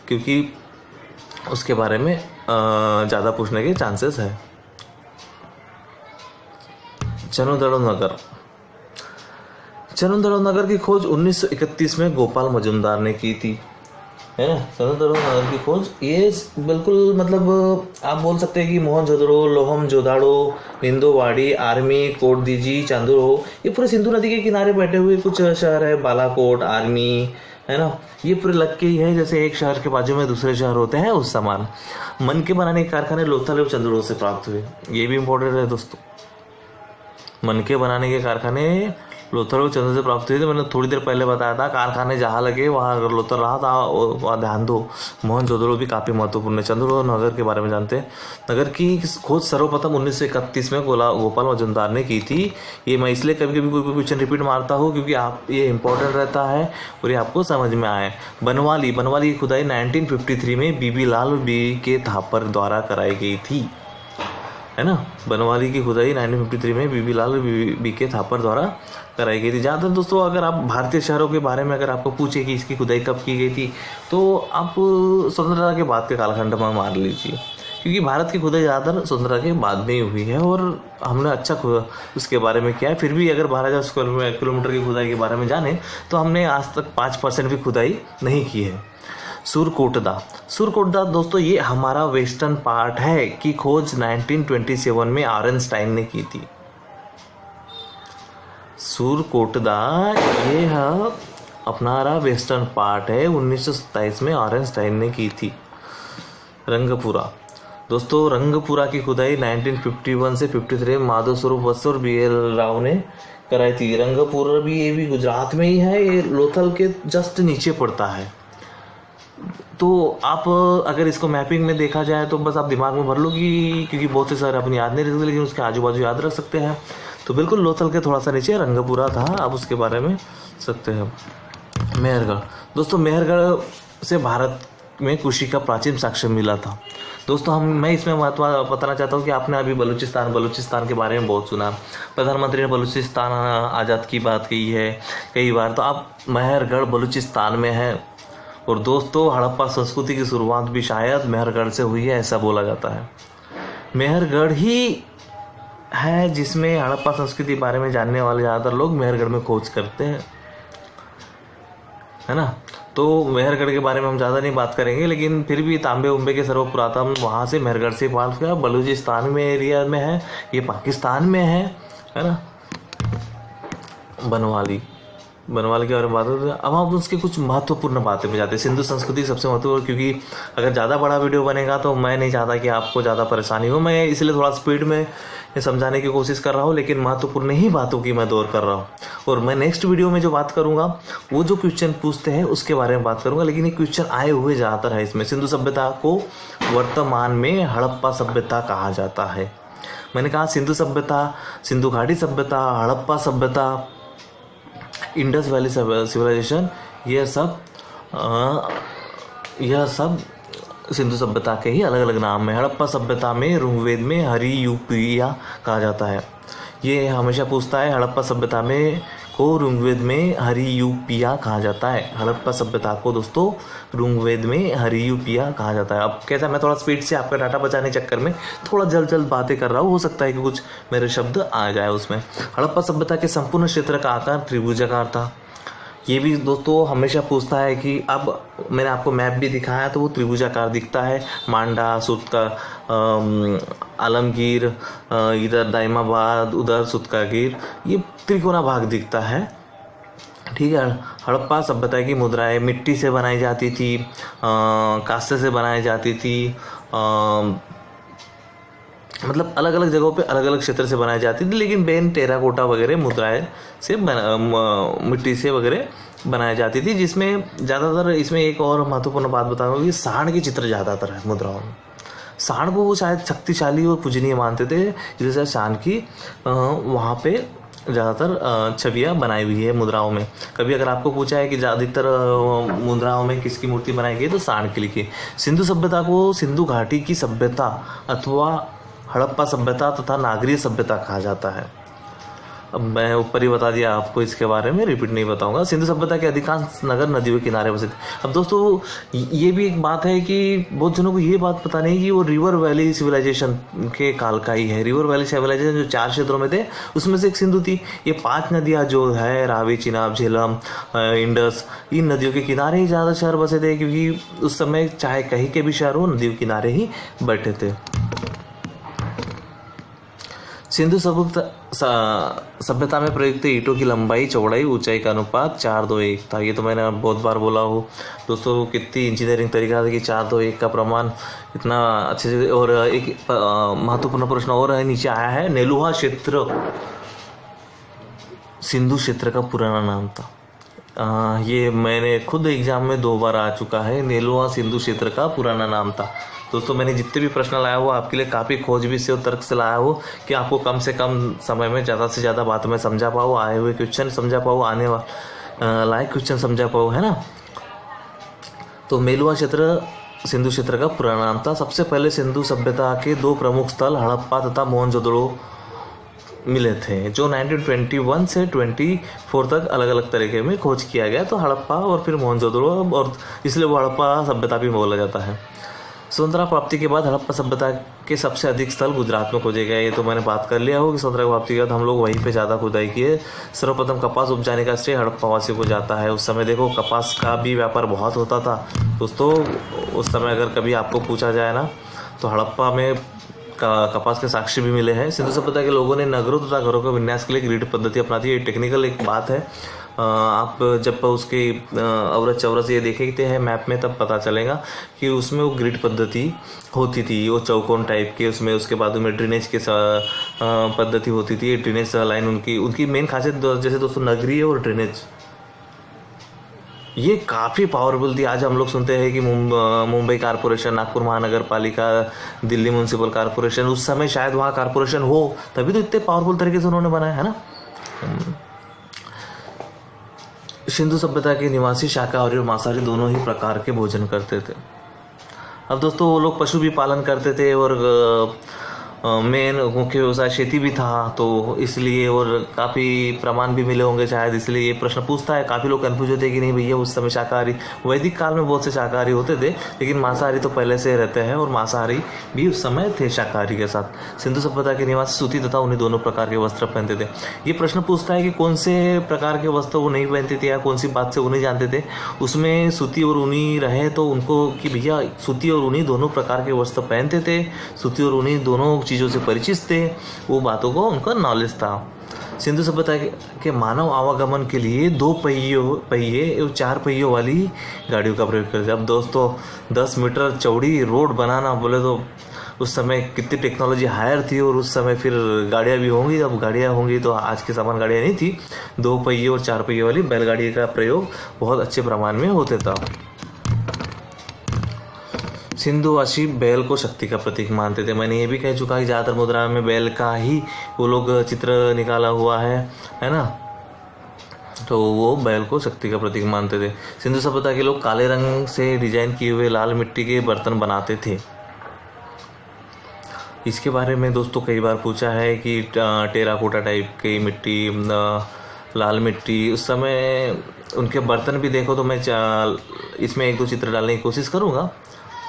क्योंकि उसके बारे में ज़्यादा पूछने के चांसेस है। चनुदड़ो नगर की खोज 1931 में गोपाल मजुमदार ने की थी, है ना। चनुदड़ो नगर की खोज ये बिल्कुल मतलब आप बोल सकते हैं कि मोहनजोदड़ो, लोहम जोदाड़ो, निंदोवाड़ी, आर्मी, कोटदीजी, चांदुरो, ये पूरे सिंधु नदी के किनारे बैठे हुए कुछ शहर है। बालाकोट, आर्मी, है ना, ये पूरे लग के ही है जैसे एक शहर के बाजू में दूसरे शहर होते हैं उस समान। मन के बनाने के कारखाने लोथल और चंदुरो से प्राप्त हुए, ये भी इम्पोर्टेंट है दोस्तों। मन के बनाने के कारखाने लोथल और चंदुरो से प्राप्त हुए थे। मैंने थोड़ी देर पहले बताया था कारखाने जहाँ लगे वहाँ अगर लोथल रहा था वहाँ ध्यान दो। मोहनजोदड़ो भी काफ़ी महत्वपूर्ण है। चंदुरो नगर के बारे में जानते हैं। नगर की खोज सर्वप्रथम 1931 में गोपाल मजुमदार ने की थी। ये मैं इसलिए कभी कभी कोई क्वेश्चन रिपीट मारता हूँ क्योंकि आप ये इंपॉर्टेंट रहता है और ये आपको समझ में आए। बनवाली की खुदाई 1953 में बीबी लाल और बीबी के थापर द्वारा कराई गई थी, है ना। बनवाली की खुदाई 1953 में बीबी लाल और बीबी के थापर द्वारा कराई गई थी। ज़्यादातर दोस्तों अगर आप भारतीय शहरों के बारे में अगर आपको पूछे कि इसकी खुदाई कब की गई थी, तो आप स्वतंत्रता के बाद के कालखंड में मार लीजिए, क्योंकि भारत की खुदाई ज़्यादातर स्वतंत्रता के बाद में ही हुई है और हमने अच्छा उसके बारे में किया है। फिर भी अगर 12,000 स्क्वायर किलोमीटर की खुदाई के बारे में जाने तो हमने आज तक 5% भी खुदाई नहीं की है। सुरकोटदा दोस्तों ये हमारा वेस्टर्न पार्ट है की खोज 1927 में आयरनस्टाइन ने की थी। सुरकोटदा ये है अपना वेस्टर्न पार्ट है, 1927 में आयरनस्टाइन ने की थी। रंगपुरा। दोस्तों रंगपुरा की खुदाई 1951 से 53 माधव स्वरूप वत्स और BL राव ने कराई थी। रंगपुरा भी ये भी गुजरात में ही है, ये लोथल के जस्ट नीचे पड़ता है। तो आप अगर इसको मैपिंग में देखा जाए तो बस आप दिमाग में भर लो कि क्योंकि बहुत से सारे अपनी याद नहीं रखते लेकिन उसके आजू बाजू याद रख सकते हैं। तो बिल्कुल लोथल के थोड़ा सा नीचे रंगपुरा था, आप उसके बारे में सकते हैं। मेहरगढ़। दोस्तों मेहरगढ़ से भारत में कृषि का प्राचीन साक्ष्य मिला था। दोस्तों मैं इसमें महत्व बताना चाहता हूँ कि आपने अभी बलूचिस्तान के बारे में बहुत सुना। प्रधानमंत्री ने बलूचिस्तान आज़ाद की बात की है कई बार। तो आप मेहरगढ़ बलूचिस्तान में है। और दोस्तों हड़प्पा संस्कृति की शुरुआत भी शायद मेहरगढ़ से हुई है, ऐसा बोला जाता है। मेहरगढ़ ही है जिसमें हड़प्पा संस्कृति के बारे में जानने वाले ज़्यादातर लोग मेहरगढ़ में खोज करते हैं, है ना। तो मेहरगढ़ के बारे में हम ज़्यादा नहीं बात करेंगे, लेकिन फिर भी तांबे उम्बे के सर्वपुरातन वहाँ से मेहरगढ़ से बात किया। बलूचिस्तान में एरिया में है, ये पाकिस्तान में है ना। बनवाली के बारे में बात होती है। अब हम उसके कुछ महत्वपूर्ण बातें पे जाते हैं। सिंधु संस्कृति सबसे महत्वपूर्ण, क्योंकि अगर ज़्यादा बड़ा वीडियो बनेगा तो मैं नहीं चाहता कि आपको ज़्यादा परेशानी हो, मैं इसलिए थोड़ा स्पीड में समझाने की कोशिश कर रहा हूँ, लेकिन महत्वपूर्ण ही बातों की मैं दौर कर रहा हूँ। और मैं नेक्स्ट वीडियो में जो बात करूँगा वो जो क्वेश्चन पूछते हैं उसके बारे में बात करूँगा, लेकिन ये क्वेश्चन आए हुए ज़्यादातर है इसमें। सिंधु सभ्यता को वर्तमान में हड़प्पा सभ्यता कहा जाता है। मैंने कहा सिंधु सभ्यता, सिंधु घाटी सभ्यता, हड़प्पा सभ्यता, इंडस वैली सिविलाइजेशन, यह सब सिंधु सभ्यता के ही अलग अलग नाम है। हड़प्पा सभ्यता में ऋग्वेद में हरियूपिया कहा जाता है। ये हमेशा पूछता है हड़प्पा सभ्यता में को ऋग्वेद में हरियूपिया कहा जाता है। हड़प्पा सभ्यता को दोस्तों ऋग्वेद में हरियूपिया कहा जाता है। अब कैसा, मैं थोड़ा स्पीड से आपका डाटा बचाने चक्कर में थोड़ा जल्द बातें कर रहा हूँ, हो सकता है कि कुछ मेरे शब्द आ जाए उसमें। हड़प्पा सभ्यता के संपूर्ण क्षेत्र का आकार त्रिभुजाकार था। ये भी दोस्तों हमेशा पूछता है कि अब मैंने आपको मैप भी दिखाया तो वो त्रिभुजाकार दिखता है। मांडा, सुतका, आलमगीर, इधर दाइमाबाद, उधर सुतकागीर, ये त्रिकोणा भाग दिखता है। ठीक है। हड़प्पा सभ्यता की मुद्राएं मिट्टी से बनाई जाती थी, कांसे से बनाई जाती थी, मतलब अलग अलग जगहों पे अलग अलग क्षेत्र से बनाई जाती थी, लेकिन बेन टेराकोटा वगैरह मुद्राएं से मिट्टी से वगैरह बनाई जाती थी, जिसमें ज़्यादातर इसमें एक और महत्वपूर्ण बात बताऊंगा कि सांड के चित्र ज़्यादातर है मुद्राओं में। सांड को वो शायद शक्तिशाली और पूजनीय मानते थे, जैसे सांड की वहाँ पे ज़्यादातर छवियाँ बनाई हुई है मुद्राओं में। कभी अगर आपको पूछा है कि अधिकतर मुद्राओं में किसकी मूर्ति बनाई गई तो सांड की लिखी। सिंधु सभ्यता को सिंधु घाटी की सभ्यता अथवा हड़प्पा सभ्यता तथा नागरीय सभ्यता कहा जाता है। अब मैं ऊपर ही बता दिया आपको, इसके बारे में रिपीट नहीं बताऊंगा। सिंधु सभ्यता के अधिकांश नगर नदियों के किनारे बसे थे। अब दोस्तों ये भी एक बात है कि बहुत जनों को ये बात पता नहीं कि वो रिवर वैली सिविलाइजेशन के काल का ही है। रिवर वैली सिविलाइजेशन जो 4 क्षेत्रों में थे उसमें से एक सिंधु थी। ये 5 नदियाँ जो है रावी, चिनाब, झेलम, इंडस, इन नदियों के किनारे ही ज़्यादा शहर बसे थे, क्योंकि उस समय चाहे कहीं के भी शहर हो नदियों के किनारे ही बैठे थे। सिंधु सभ्यता में प्रयुक्त ईंटों की लंबाई, चौड़ाई, ऊंचाई का अनुपात 4:2:1 था। ये तो मैंने बहुत बार बोला हूँ दोस्तों, कितनी इंजीनियरिंग तरीका था कि 4:2:1 का प्रमाण इतना अच्छे से। और एक महत्वपूर्ण प्रश्न और है नीचे आया है, नेलुहा क्षेत्र सिंधु क्षेत्र का पुराना नाम था। ये मैंने खुद एग्जाम में 2 बार आ चुका है। नेलुहा सिंधु क्षेत्र का पुराना नाम था। दोस्तों मैंने जितने भी प्रश्न लाया हो आपके लिए काफ़ी खोजबीन से और तर्क से लाया हो कि आपको कम से कम समय में ज़्यादा से ज़्यादा बात में समझा पाओ, आए हुए क्वेश्चन समझा पाओ, आने वाले लाइक क्वेश्चन समझा पाओ, है ना। तो नेलुहा क्षेत्र सिंधु क्षेत्र का पुराना नाम था। सबसे पहले सिंधु सभ्यता के 2 प्रमुख स्थल हड़प्पा तथा मोहनजोदड़ो मिले थे, जो 1921 से 24 तक अलग अलग तरीके में खोज किया गया। तो हड़प्पा और फिर मोहनजोदड़ो, और इसलिए वो हड़प्पा सभ्यता भी बोला जाता है। स्वतंत्रता प्राप्ति के बाद हड़प्पा सभ्यता के सबसे अधिक स्थल गुजरात में खोजे गए। ये तो मैंने बात कर लिया हो कि स्वतंत्रता प्राप्ति के बाद हम लोग वहीं पे ज़्यादा खुदाई किए। सर्वप्रथम कपास उपजाने का श्रेय हड़प्पा वासियों को जाता है। उस समय देखो कपास का भी व्यापार बहुत होता था दोस्तों। उस समय अगर कभी आपको पूछा जाए ना तो हड़प्पा में कपास के साक्ष्य भी मिले हैं। सिंधु सभ्यता के लोगों ने नगरों तथा घरों के विन्यास के लिए ग्रिड पद्धति अपनाती है। टेक्निकल एक बात है, आप जब उसके अवरस चौरस ये देखते हैं मैप में तब पता चलेगा कि उसमें वो ग्रिड पद्धति होती थी, वो चौकोन टाइप के, उसमें उसके बाद में ड्रेनेज के पद्धति होती थी। ड्रेनेज लाइन उनकी मेन खासियत जैसे दोस्तों नगरीय और ड्रेनेज ये काफ़ी पावरफुल थी। आज हम लोग सुनते हैं कि मुंबई कारपोरेशन, नागपुर महानगर पालिका, दिल्ली म्यूनसिपल कारपोरेशन, उस समय शायद वहाँ कारपोरेशन हो तभी तो इतने पावरफुल तरीके से उन्होंने बनाया है ना। सिंधु सभ्यता के निवासी शाकाहारी और मांसाहारी दोनों ही प्रकार के भोजन करते थे। अब दोस्तों वो लोग पशु भी पालन करते थे और मेन मुख्य व्यवसाय खेती भी था, तो इसलिए और काफ़ी प्रमाण भी मिले होंगे शायद, इसलिए ये प्रश्न पूछता है। काफ़ी लोग कन्फ्यूज होते हैं कि नहीं भैया उस समय शाकाहारी, वैदिक काल में बहुत से शाकाहारी होते थे लेकिन मांसाहारी तो पहले से रहते हैं और मांसाहारी भी उस समय थे शाकाहारी के साथ। सिंधु सभ्यता के निवासी सूती तथा उन्हीं दोनों प्रकार के वस्त्र पहनते थे। ये प्रश्न पूछता है कि कौन से प्रकार के वस्त्र वो नहीं पहनते थे या कौन सी बात से वो नहीं जानते थे। उसमें सूती और ऊनी रहे तो उनको कि भैया सूती और ऊनी दोनों प्रकार के वस्त्र पहनते थे, सूती और ऊनी दोनों चीज़ों से परिचित थे, वो बातों को उनका नॉलेज था। सिंधु सभ्यता के मानव आवागमन के लिए 2 पहिए और 4 पहियों वाली गाड़ियों का प्रयोग करते। अब दोस्तों 10 मीटर चौड़ी रोड बनाना बोले तो उस समय कितनी टेक्नोलॉजी हायर थी, और उस समय फिर गाड़ियाँ भी होंगी। अब गाड़ियाँ होंगी तो आज के समान गाड़ियाँ नहीं थी। 2 पहिए और 4 पहिए वाली बैलगाड़ी का प्रयोग बहुत अच्छे प्रमाण में होता था। सिंधुवासी बैल को शक्ति का प्रतीक मानते थे। मैंने ये भी कह चुका कि ज़्यादातर मुद्रा में बैल का ही वो लोग चित्र निकाला हुआ है ना, तो वो बैल को शक्ति का प्रतीक मानते थे। सिंधु सभ्यता के लोग काले रंग से डिजाइन किए हुए लाल मिट्टी के बर्तन बनाते थे। इसके बारे में दोस्तों कई बार पूछा है कि टेराकोटा टाइप की मिट्टी, लाल मिट्टी, उस समय उनके बर्तन भी देखो तो मैं इसमें 1-2 चित्र डालने की कोशिश करूँगा,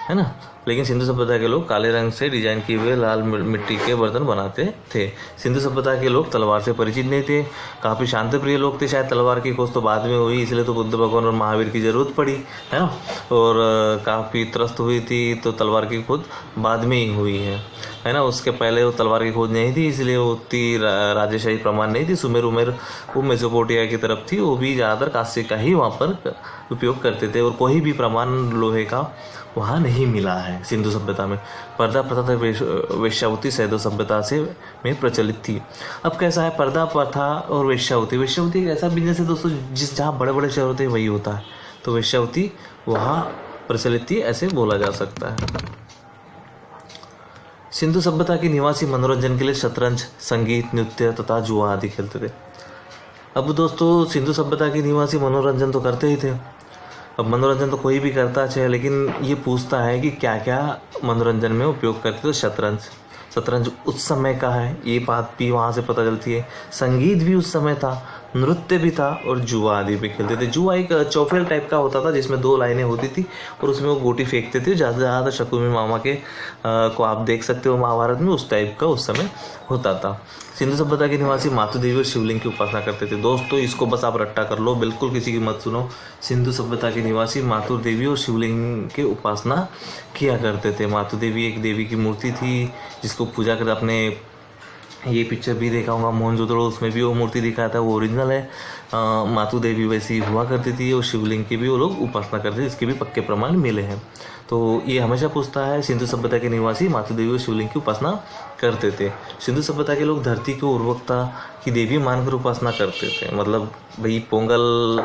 है ना। लेकिन सिंधु सभ्यता के लोग काले रंग से डिजाइन किए हुए लाल मिट्टी के बर्तन बनाते थे। सिंधु सभ्यता के लोग तलवार से परिचित नहीं थे, काफ़ी शांतिप्रिय लोग थे। शायद तलवार की खोज तो बाद में हुई, इसलिए तो बुद्ध भगवान और महावीर की ज़रूरत पड़ी, है ना। और काफ़ी त्रस्त हुई थी तो तलवार की खोज बाद में ही हुई है ना। उसके पहले वो तलवार की खोज नहीं थी, इसलिए वो उतनी राजेशाही प्रमाण नहीं थी। सुमेर वो मेसोपोटामिया की तरफ थी, वो भी ज़्यादातर कांस्य का ही वहाँ पर उपयोग करते थे और कोई भी प्रमाण लोहे का वहाँ नहीं मिला है। सिंधु सभ्यता में पर्दा प्रथा तथा वेश्यावृत्ति सैदो सभ्यता से में प्रचलित थी। अब कैसा है पर्दा प्रथा और वेश्यावृत्ति? वेश्यावृत्ति एक ऐसा बिजनेस है दोस्तों जहाँ बड़े बड़े शहर होते हैं वही होता है, तो वेश्यावृत्ति वहाँ प्रचलित थी ऐसे बोला जा सकता है। सिंधु सभ्यता के निवासी मनोरंजन के लिए शतरंज, संगीत, नृत्य तथा जुआ आदि खेलते थे। अब दोस्तों सिंधु सभ्यता के निवासी मनोरंजन तो करते ही थे। अब मनोरंजन तो कोई भी करता है, लेकिन ये पूछता है कि क्या क्या मनोरंजन में उपयोग करते। तो शतरंज उस समय का है, ये बात भी वहाँ से पता चलती है। संगीत भी उस समय था, नृत्य भी था और जुआ आदि भी खेलते थे। जुआ एक चौफेल टाइप का होता था जिसमें 2 लाइनें होती थी और उसमें वो गोटी फेंकते थे। ज़्यादा शकुनी मामा के को आप देख सकते हो महाभारत में, उस टाइप का उस समय होता था। सिंधु सभ्यता के निवासी मातृ देवी और शिवलिंग की उपासना करते थे। दोस्तों इसको बस आप रट्टा कर लो, बिल्कुल किसी की मत सुनो। सिंधु सभ्यता के निवासी मातृ देवी और शिवलिंग की उपासना किया करते थे। मातृ देवी एक देवी की मूर्ति थी जिसको पूजा कर, अपने ये पिक्चर भी देखा होगा मोहनजोदड़ो, उसमें भी वो मूर्ति दिखाया था, वो ओरिजिनल है। मातु देवी वैसी हुआ करती थी और शिवलिंग की भी वो लोग उपासना करते थे, इसके भी पक्के प्रमाण मिले हैं। तो ये हमेशा पूछता है सिंधु सभ्यता के निवासी मातु देवी और शिवलिंग की उपासना करते थे। सिंधु सभ्यता के लोग धरती की उर्वरकता की देवी मानकर उपासना करते थे। मतलब भाई पोंगल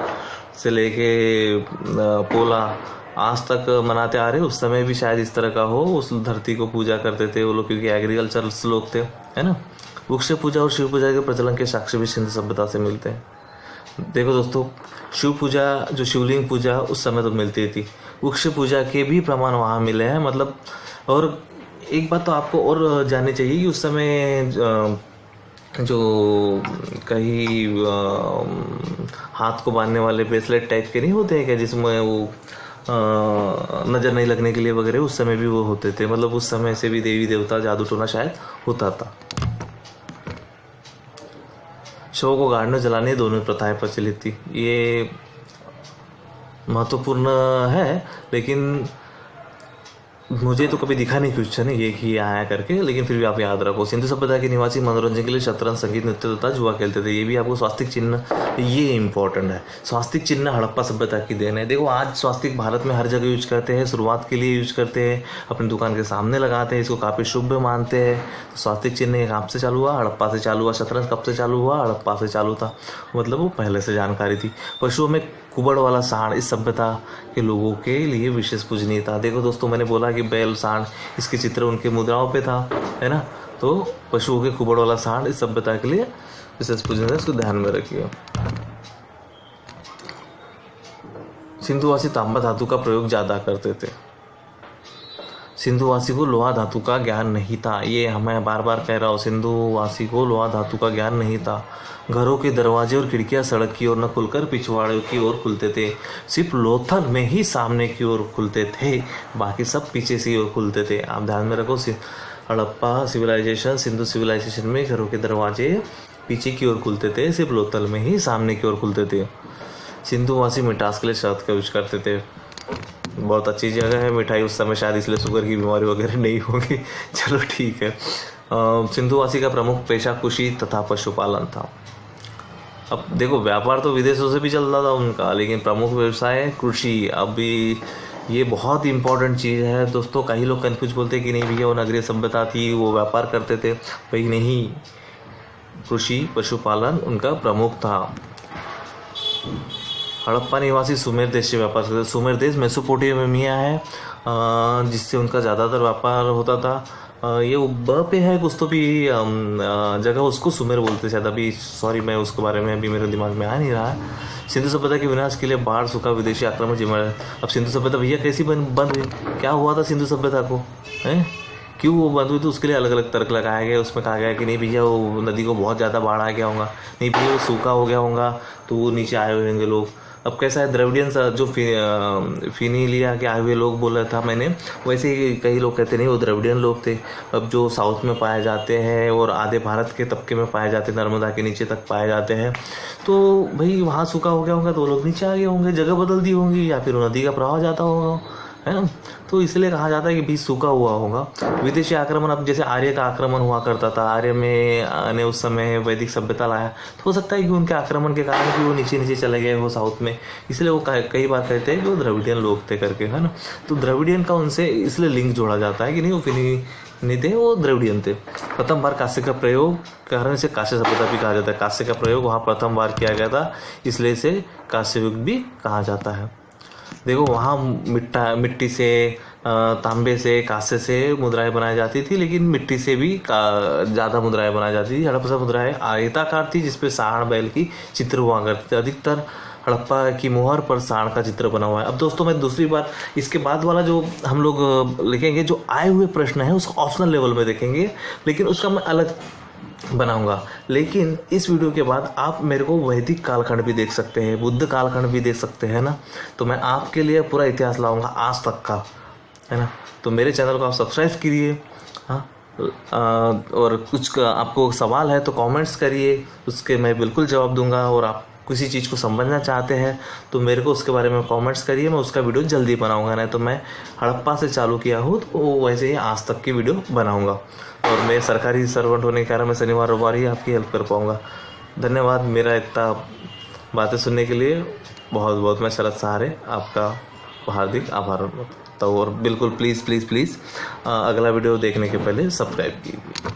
से लेके पोला आज तक मनाते आ रहे, उस समय भी शायद इस तरह का हो, उस धरती को पूजा करते थे वो लोग, क्योंकि एग्रीकल्चर लोग थे, है ना। वृक्ष पूजा और शिव पूजा के प्रचलन के साक्ष्य भी सिंधु सभ्यता से मिलते हैं। देखो दोस्तों, शिव पूजा जो शिवलिंग पूजा उस समय तो मिलती थी, वृक्ष पूजा के भी प्रमाण वहाँ मिले हैं। मतलब और एक बात तो आपको और जाननी चाहिए कि उस समय जो कहीं हाथ को बांधने वाले ब्रेसलेट टाइप के नहीं होते हैं क्या, जिसमें वो नज़र नहीं लगने के लिए वगैरह, उस समय भी वो होते थे। मतलब उस समय से भी देवी देवता जादू टोना शायद होता था। शव को गाड़ने जलाने दोनों प्रथाएं प्रचलित थी। ये महत्वपूर्ण है, लेकिन मुझे तो कभी दिखा नहीं क्वेश्चन ये कि आया करके, लेकिन फिर भी आप याद रखो। सिंधु सभ्यता के निवासी मनोरंजन के लिए शतरंज, संगीत, नृत्य तथा जुआ खेलते थे। ये भी आपको स्वास्तिक चिन्ह, ये इंपॉर्टेंट है। स्वास्तिक चिन्ह हड़प्पा सभ्यता की देन है। देखो आज स्वास्तिक भारत में हर जगह यूज करते हैं, शुरुआत के लिए यूज करते हैं, अपनी दुकान के सामने लगाते हैं, इसको काफ़ी शुभ मानते हैं। तो स्वास्तिक चिन्ह कहाँ से चालू हुआ? हड़प्पा से चालू हुआ। शतरंज कब से चालू हुआ? हड़प्पा से चालू था, मतलब वो पहले से जानकारी थी। पशुओं में कुबड़ वाला सांड इस सभ्यता के लोगों के लिए विशेष पूजनीय था। देखो दोस्तों, मैंने बोला कि बैल, सांड, इसके चित्र उनके मुद्राओं पे था, है ना। तो पशुओं के कुबड़ वाला सांड इस सभ्यता के लिए विशेष पूजनीय था, इसको ध्यान में रखिए। सिंधुवासी तांबा धातु का प्रयोग ज़्यादा करते थे। सिंधुवासी को लोहा धातु का ज्ञान नहीं था। ये मैं बार बार कह रहा हूँ, सिंधुवासी को लोहा धातु का ज्ञान नहीं था। घरों के दरवाजे और खिड़कियां सड़क की ओर न खुलकर पिछवाड़े की ओर खुलते थे। सिर्फ लोथल में ही सामने की ओर खुलते थे, बाकी सब पीछे से ओर खुलते थे। आप ध्यान में रखो, हड़प्पा सिविलाइजेशन, सिंधु सिविलाइजेशन में घरों के दरवाजे पीछे की ओर खुलते थे, सिर्फ लोथल में ही सामने की ओर खुलते थे। सिंधुवासी मिठास के लिए शहद का यूज करते थे। बहुत अच्छी जगह है मिठाई उस समय, शायद इसलिए शुगर की बीमारी वगैरह नहीं होगी। चलो ठीक है। सिंधुवासी का प्रमुख पेशा कृषि तथा पशुपालन था। अब देखो, व्यापार तो विदेशों से भी चलता था उनका, लेकिन प्रमुख व्यवसाय कृषि। अभी ये बहुत इंपॉर्टेंट चीज़ है दोस्तों। कई लोग कन्फ्यूज बोलते हैं कि नहीं भैया वो नगरीय सभ्यता थी, वो व्यापार करते थे। भाई नहीं, कृषि पशुपालन उनका प्रमुख था। हड़प्पा निवासी सुमेर देश से व्यापार करते थे। सुमेर देश मेसोपोटामिया है, जिससे उनका ज़्यादातर व्यापार होता था। ये ब पे है कुछ तो भी जगह, उसको सुमेर बोलते शायद। अभी सॉरी, मैं उसके बारे में अभी मेरे दिमाग में आ नहीं रहा है। सिंधु सभ्यता के विनाश के लिए बाढ़, सूखा, विदेशी आक्रमण जिम्मेदार। अब सिंधु सभ्यता भैया कैसी बंद हुई? क्या हुआ था सिंधु सभ्यता को? हैं क्यों वो बंद हुई? तो उसके लिए अलग अलग तर्क लगाया गया। उसमें कहा गया कि नहीं भैया वो नदी को बहुत ज़्यादा बाढ़ आ गया होगा, नहीं भैया वो सूखा हो गया होगा तो वो नीचे आए हुए होंगे लोग। अब कैसा है, द्रविडियन जो फिनीलिया के आए हुए लोग बोला था मैंने, वैसे ही कई लोग कहते नहीं वो द्रविडियन लोग थे। अब जो साउथ में पाए जाते हैं और आधे भारत के तबके में पाए जाते हैं, नर्मदा के नीचे तक पाए जाते हैं, तो भाई वहाँ सूखा हो गया होगा तो वो लोग नीचे आ गए होंगे, जगह बदल दी होंगी, या फिर नदी का प्रवाह जाता होगा, है ना। तो इसलिए कहा जाता है कि बीच सूखा हुआ होगा। विदेशी आक्रमण, अब जैसे आर्य का आक्रमण हुआ करता था, आर्य में ने उस समय वैदिक सभ्यता लाया, तो हो सकता है कि उनके आक्रमण के कारण भी वो नीचे नीचे चले गए हो साउथ में, इसलिए वो कई बार कहते हैं कि वो द्रविडियन लोग थे करके, है ना। तो द्रविडियन का उनसे इसलिए लिंक जोड़ा जाता है कि नहीं वो फिनी नहीं थे, वो द्रविडियन थे। प्रथम बार कांस्य का प्रयोग कारण इसे कांस्य सभ्यता भी कहा जाता है। कांस्य का प्रयोग वहाँ प्रथम बार किया गया था, इसलिए इसे कांस्य युग भी कहा जाता है। देखो वहाँ मिट्टी से, तांबे से, कांसे से मुद्राएं बनाई जाती थी, लेकिन मिट्टी से भी ज़्यादा मुद्राएं बनाई जाती थी। हड़प्पा मुद्राएं आयताकार थी, जिसपे सांड बैल की चित्र हुआ करते थे। अधिकतर हड़प्पा की मोहर पर सांड का चित्र बना हुआ है। अब दोस्तों मैं दूसरी बार इसके बाद वाला जो हम लोग लिखेंगे, जो आए हुए प्रश्न है उसको ऑप्शनल लेवल में देखेंगे, लेकिन उसका मैं अलग बनाऊंगा। लेकिन इस वीडियो के बाद आप मेरे को वैदिक कालखंड भी देख सकते हैं, बुद्ध कालखंड भी देख सकते हैं ना। तो मैं आपके लिए पूरा इतिहास लाऊंगा आज तक का, है ना। तो मेरे चैनल को आप सब्सक्राइब कीजिए, हाँ। और कुछ आपको सवाल है तो कमेंट्स करिए, उसके मैं बिल्कुल जवाब दूंगा। और आप किसी चीज़ को समझना चाहते हैं तो मेरे को उसके बारे में कमेंट्स करिए, मैं उसका वीडियो जल्दी बनाऊंगा। नहीं तो मैं हड़प्पा से चालू किया हूँ तो वैसे ही आज तक की वीडियो बनाऊंगा। और मैं सरकारी सर्वेंट होने के कारण मैं शनिवार रविवार ही आपकी हेल्प कर पाऊँगा। धन्यवाद मेरा इतना बातें सुनने के लिए, बहुत बहुत मैं शरद सहारे आपका हार्दिक आभार। तो और बिल्कुल प्लीज़ अगला वीडियो देखने के पहले सब्सक्राइब कीजिए।